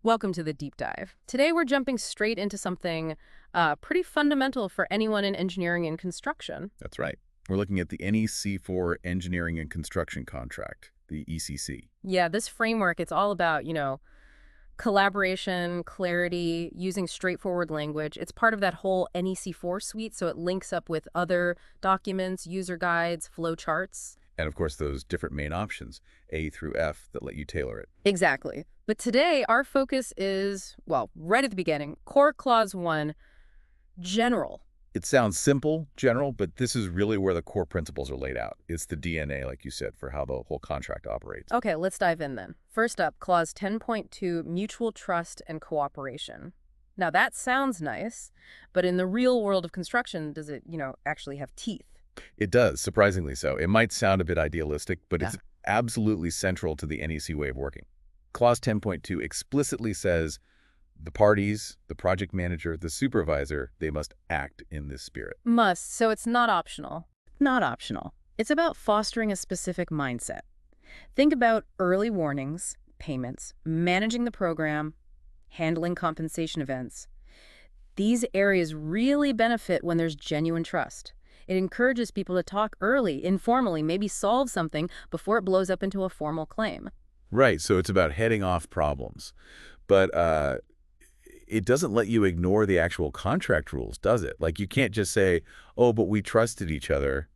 Welcome to the deep dive. Today we're jumping straight into something pretty fundamental for anyone in engineering and construction. That's right. We're looking at the NEC4 Engineering and Construction Contract, the ECC. Yeah, this framework, it's all about, collaboration, clarity, using straightforward language. It's part of that whole NEC4 suite, so it links up with other documents, user guides, flow charts. And of course, those different main options, A through F, that let you tailor it. Exactly. But today our focus is, well, right at the beginning, core clause 1, general. It sounds simple, general, but this is really where the core principles are laid out. It's the DNA, like you said, for how the whole contract operates. Okay, let's dive in then. First up, clause 10.2, mutual trust and cooperation. Now that sounds nice, but in the real world of construction, does it, actually have teeth? It does, surprisingly so. It might sound a bit idealistic, but Yeah. it's absolutely central to the NEC way of working. Clause 10.2 explicitly says the parties, the project manager, the supervisor, they must act in this spirit. Must, so it's not optional. Not optional. It's about fostering a specific mindset. Think about early warnings, payments, managing the program, handling compensation events. These areas really benefit when there's genuine trust. It encourages people to talk early, informally, maybe solve something before it blows up into a formal claim. Right, so it's about heading off problems. But it doesn't let you ignore the actual contract rules, does it? Like, you can't just say, oh, but we trusted each other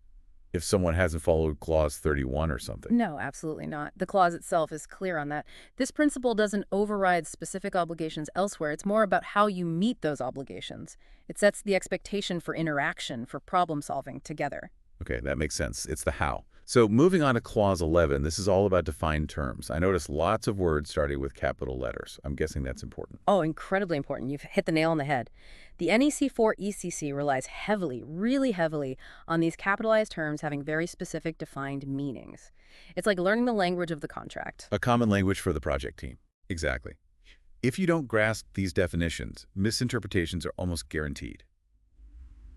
if someone hasn't followed Clause 31 or something. No, absolutely not. The clause itself is clear on that. This principle doesn't override specific obligations elsewhere. It's more about how you meet those obligations. It sets the expectation for interaction, for problem solving together. Okay, that makes sense. It's the how. So moving on to Clause 11, this is all about defined terms. I noticed lots of words starting with capital letters. I'm guessing that's important. Oh, incredibly important. You've hit the nail on the head. The NEC4 ECC relies heavily, really heavily, on these capitalized terms having very specific defined meanings. It's like learning the language of the contract. A common language for the project team. Exactly. If you don't grasp these definitions, misinterpretations are almost guaranteed.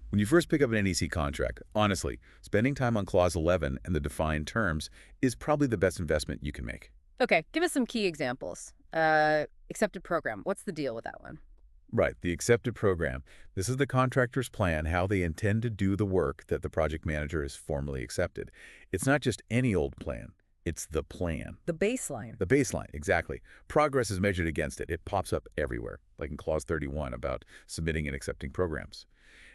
When you first pick up an NEC contract, honestly, spending time on Clause 11 and the defined terms is probably the best investment you can make. Okay, give us some key examples. Accepted program. What's the deal with that one? Right, the accepted program. This is the contractor's plan, how they intend to do the work that the project manager has formally accepted. It's not just any old plan. It's the plan. The baseline. The baseline, exactly. Progress is measured against it. It pops up everywhere, like in Clause 31 about submitting and accepting programs.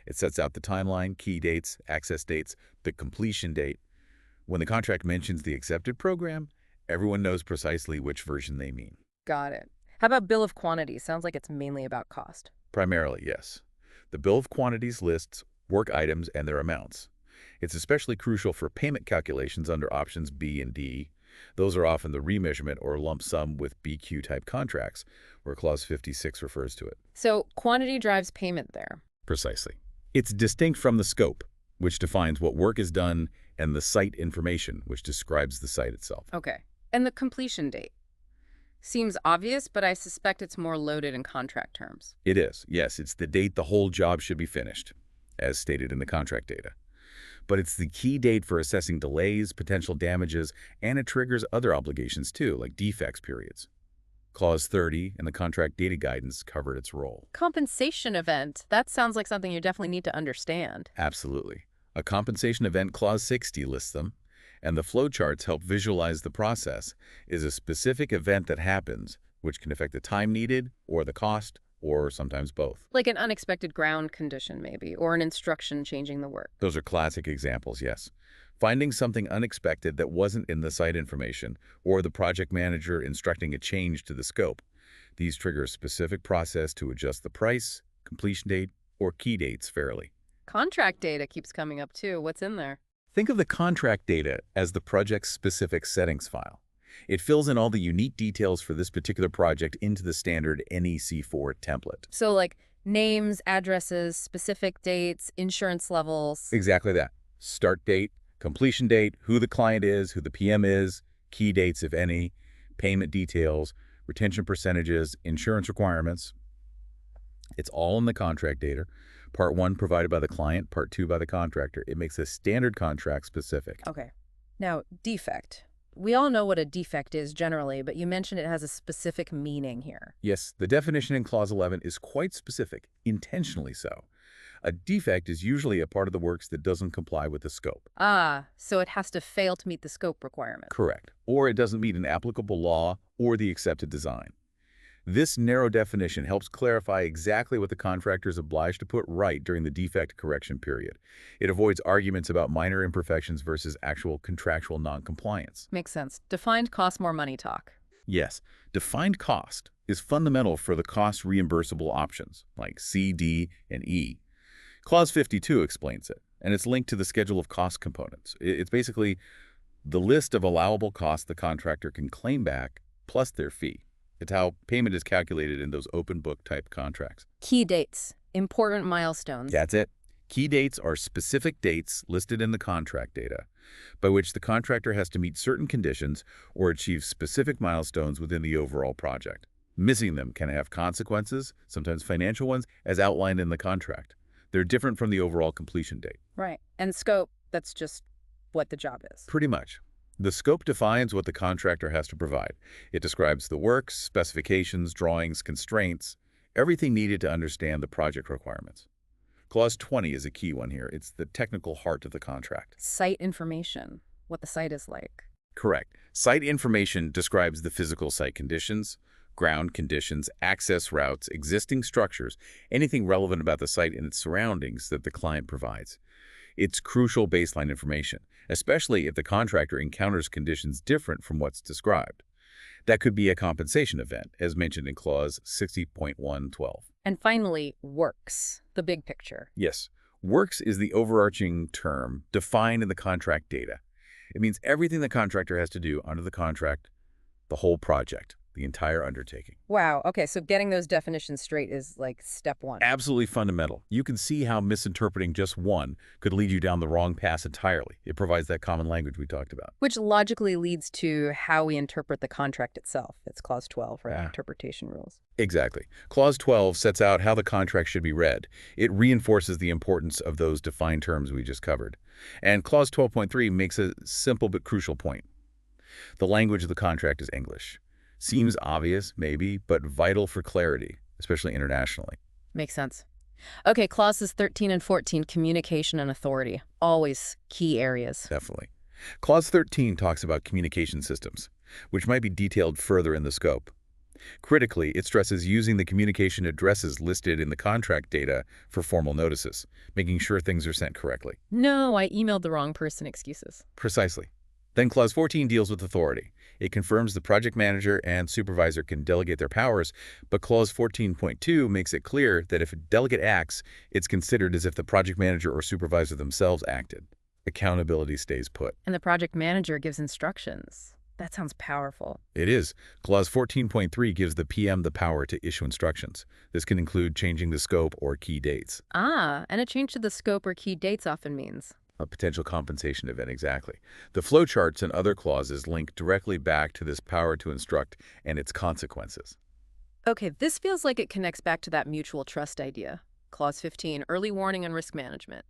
It sets out the timeline, key dates, access dates, the completion date. When the contract mentions the accepted program, everyone knows precisely which version they mean. Got it. How about bill of quantities? Sounds like it's mainly about cost. Primarily, yes. The bill of quantities lists work items and their amounts. It's especially crucial for payment calculations under options B and D. Those are often the remeasurement or lump sum with BQ-type contracts, where Clause 56 refers to it. So quantity drives payment there. Precisely. It's distinct from the scope, which defines what work is done, and the site information, which describes the site itself. Okay. And the completion date? Seems obvious, but I suspect it's more loaded in contract terms. It is, yes. It's the date the whole job should be finished, as stated in the contract data. But it's the key date for assessing delays, potential damages, and it triggers other obligations too, like defects periods. Clause 30 and the contract data guidance covered its role. Compensation event. That sounds like something you definitely need to understand. Absolutely. A compensation event, Clause 60 lists them, and the flowcharts help visualize the process, is a specific event that happens, which can affect the time needed, or the cost, or sometimes both. Like an unexpected ground condition, maybe, or an instruction changing the work. Those are classic examples, yes. Finding something unexpected that wasn't in the site information, or the project manager instructing a change to the scope. These trigger a specific process to adjust the price, completion date, or key dates fairly. Contract data keeps coming up too. What's in there? Think of the contract data as the project's specific settings file. It fills in all the unique details for this particular project into the standard NEC4 template. So like names, addresses, specific dates, insurance levels. Exactly that. Start date, completion date, who the client is, who the PM is, key dates, if any, payment details, retention percentages, insurance requirements. It's all in the contract data. Part 1 provided by the client, Part 2 by the contractor. It makes a standard contract specific. Okay. Now, defect. We all know what a defect is generally, but you mentioned it has a specific meaning here. Yes, the definition in Clause 11 is quite specific, intentionally so. A defect is usually a part of the works that doesn't comply with the scope. Ah, so it has to fail to meet the scope requirement. Correct. Or it doesn't meet an applicable law or the accepted design. This narrow definition helps clarify exactly what the contractor is obliged to put right during the defect correction period. It avoids arguments about minor imperfections versus actual contractual noncompliance. Makes sense. Defined cost more money talk. Yes, defined cost is fundamental for the cost reimbursable options like C, D, and E. Clause 52 explains it, and it's linked to the schedule of cost components. It's basically the list of allowable costs the contractor can claim back plus their fee. It's how payment is calculated in those open book type contracts. Key dates. Important milestones. That's it. Key dates are specific dates listed in the contract data by which the contractor has to meet certain conditions or achieve specific milestones within the overall project. Missing them can have consequences, sometimes financial ones, as outlined in the contract. They're different from the overall completion date. Right. And scope, that's just what the job is. Pretty much. The scope defines what the contractor has to provide. It describes the works, specifications, drawings, constraints, everything needed to understand the project requirements. Clause 20 is a key one here. It's the technical heart of the contract. Site information, what the site is like. Correct. Site information describes the physical site conditions, ground conditions, access routes, existing structures, anything relevant about the site and its surroundings that the client provides. It's crucial baseline information, especially if the contractor encounters conditions different from what's described. That could be a compensation event, as mentioned in Clause 60.112. And finally, works, the big picture. Yes, works is the overarching term defined in the contract data. It means everything the contractor has to do under the contract, the whole project, the entire undertaking. Wow. Okay, so getting those definitions straight is like step one. Absolutely fundamental. You can see how misinterpreting just one could lead you down the wrong path entirely. It provides that common language we talked about. Which logically leads to how we interpret the contract itself. It's Clause 12, right? Yeah. Interpretation rules. Exactly. Clause 12 sets out how the contract should be read. It reinforces the importance of those defined terms we just covered. And Clause 12.3 makes a simple but crucial point. The language of the contract is English. Seems obvious, maybe, but vital for clarity, especially internationally. Makes sense. Okay, clauses 13 and 14, communication and authority. Always key areas. Definitely. Clause 13 talks about communication systems, which might be detailed further in the scope. Critically, it stresses using the communication addresses listed in the contract data for formal notices, making sure things are sent correctly. No, I emailed the wrong person excuses. Precisely. Then Clause 14 deals with authority. It confirms the project manager and supervisor can delegate their powers, but Clause 14.2 makes it clear that if a delegate acts, it's considered as if the project manager or supervisor themselves acted. Accountability stays put. And the project manager gives instructions. That sounds powerful. It is. Clause 14.3 gives the PM the power to issue instructions. This can include changing the scope or key dates. Ah, and a change to the scope or key dates often means A potential compensation event, exactly. The flowcharts and other clauses link directly back to this power to instruct and its consequences. okay, this feels like it connects back to that mutual trust idea. Clause 15, early warning and risk management.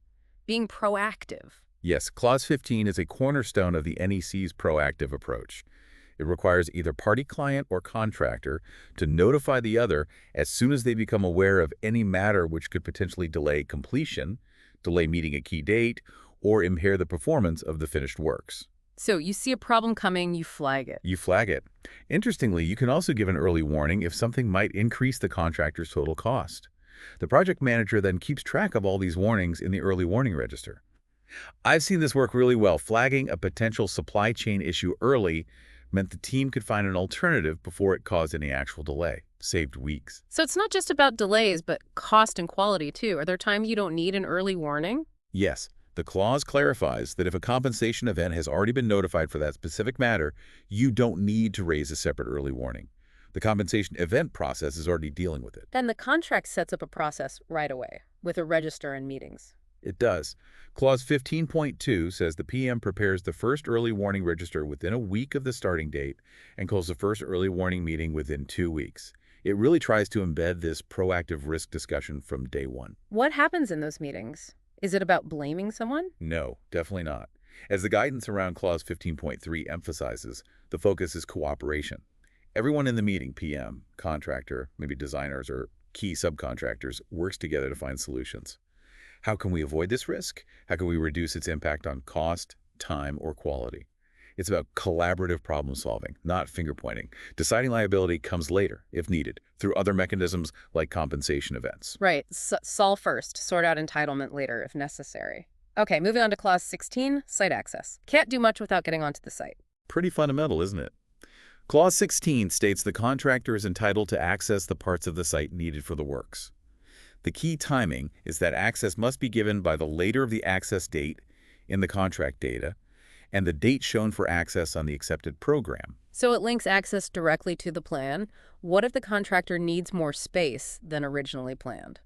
Being proactive. Yes, Clause 15 is a cornerstone of the NEC's proactive approach. It requires either party client or contractor to notify the other as soon as they become aware of any matter which could potentially delay completion, delay meeting a key date, or impair the performance of the finished works. So you see a problem coming, you flag it. You flag it. Interestingly, you can also give an early warning if something might increase the contractor's total cost. The project manager then keeps track of all these warnings in the early warning register. I've seen this work really well. Flagging a potential supply chain issue early meant the team could find an alternative before it caused any actual delay. Saved weeks. So it's not just about delays, but cost and quality too. Are there times you don't need an early warning? Yes, the clause clarifies that if a compensation event has already been notified for that specific matter, you don't need to raise a separate early warning. The compensation event process is already dealing with it. Then the contract sets up a process right away, with a register and meetings. It does. Clause 15.2 says the PM prepares the first early warning register within a week of the starting date and calls the first early warning meeting within 2 weeks. It really tries to embed this proactive risk discussion from day one. What happens in those meetings? Is it about blaming someone? No, definitely not. As the guidance around Clause 15.3 emphasizes, the focus is cooperation. Everyone in the meeting, PM, contractor, maybe designers or key subcontractors, works together to find solutions. How can we avoid this risk? How can we reduce its impact on cost, time, or quality? It's about collaborative problem solving, not finger pointing. Deciding liability comes later, if needed, through other mechanisms like compensation events. Right. Solve first, sort out entitlement later if necessary. Okay, moving on to Clause 16, site access. Can't do much without getting onto the site. Pretty fundamental, isn't it? Clause 16 states the contractor is entitled to access the parts of the site needed for the works. The key timing is that access must be given by the later of the access date in the contract data and the date shown for access on the accepted program. So it links access directly to the plan. What if the contractor needs more space than originally planned?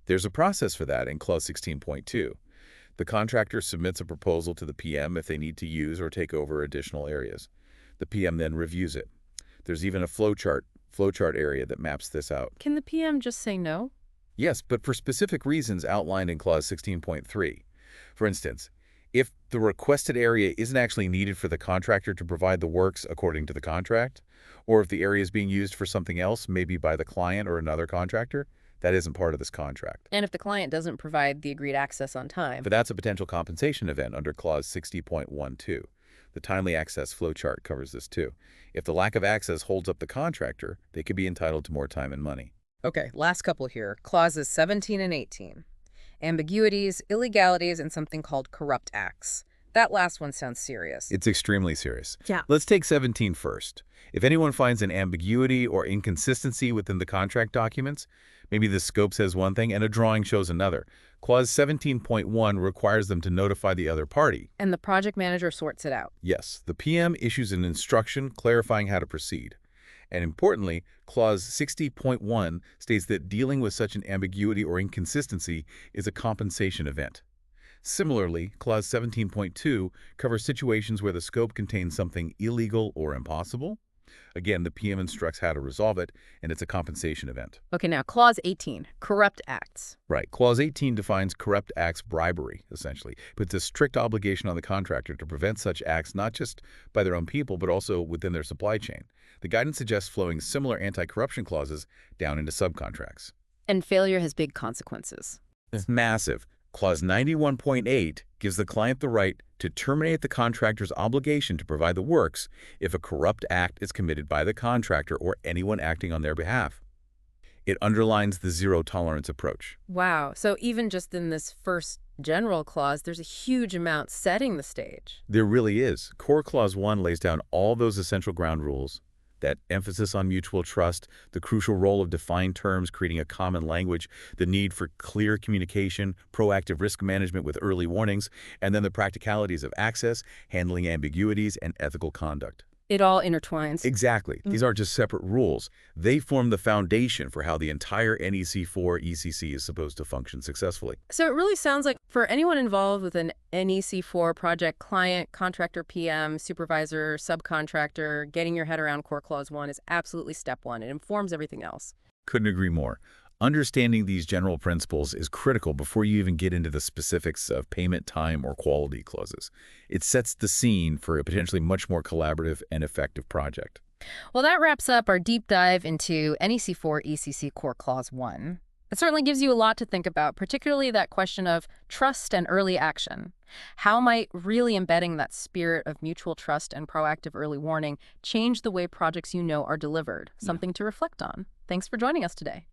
There's a process for that in Clause 16.2. The contractor submits a proposal to the PM if they need to use or take over additional areas. The PM then reviews it. There's even a flowchart area that maps this out. Can the PM just say no? Yes, but for specific reasons outlined in Clause 16.3. For instance, if the requested area isn't actually needed for the contractor to provide the works according to the contract, or if the area is being used for something else, maybe by the client or another contractor, that isn't part of this contract. And if the client doesn't provide the agreed access on time? But that's a potential compensation event under Clause 60.12. The timely access flowchart covers this too. If the lack of access holds up the contractor, they could be entitled to more time and money. Okay, last couple here. Clauses 17 and 18. Ambiguities, illegalities, and something called corrupt acts. That last one sounds serious. It's extremely serious. Yeah. Let's take 17 first. If anyone finds an ambiguity or inconsistency within the contract documents, maybe the scope says one thing and a drawing shows another, Clause 17.1 requires them to notify the other party. And the project manager sorts it out. Yes, the PM issues an instruction clarifying how to proceed. And importantly, Clause 60.1 states that dealing with such an ambiguity or inconsistency is a compensation event. Similarly, Clause 17.2 covers situations where the scope contains something illegal or impossible. Again, the PM instructs how to resolve it, and it's a compensation event. Okay, now Clause 18, corrupt acts. Right. Clause 18 defines corrupt acts bribery, essentially. Puts a strict obligation on the contractor to prevent such acts not just by their own people, but also within their supply chain. The guidance suggests flowing similar anti-corruption clauses down into subcontracts. And failure has big consequences. It's massive. Clause 91.8 gives the client the right to terminate the contractor's obligation to provide the works if a corrupt act is committed by the contractor or anyone acting on their behalf. It underlines the zero-tolerance approach. Wow. So even just in this first general clause, there's a huge amount setting the stage. There really is. Core Clause 1 lays down all those essential ground rules. That emphasis on mutual trust, the crucial role of defined terms, creating a common language, the need for clear communication, proactive risk management with early warnings, and then the practicalities of access, handling ambiguities, and ethical conduct. It all intertwines. Exactly. These aren't just separate rules. They form the foundation for how the entire NEC4 ECC is supposed to function successfully. So it really sounds like for anyone involved with an NEC4 project, client, contractor, PM, supervisor, subcontractor, getting your head around Core Clause 1 is absolutely step one. It informs everything else. Couldn't agree more. Understanding these general principles is critical before you even get into the specifics of payment time or quality clauses. It sets the scene for a potentially much more collaborative and effective project. Well, that wraps up our deep dive into NEC4 ECC Core Clause 1. It certainly gives you a lot to think about, particularly that question of trust and early action. How might really embedding that spirit of mutual trust and proactive early warning change the way projects you know are delivered? Something to reflect on. Thanks for joining us today.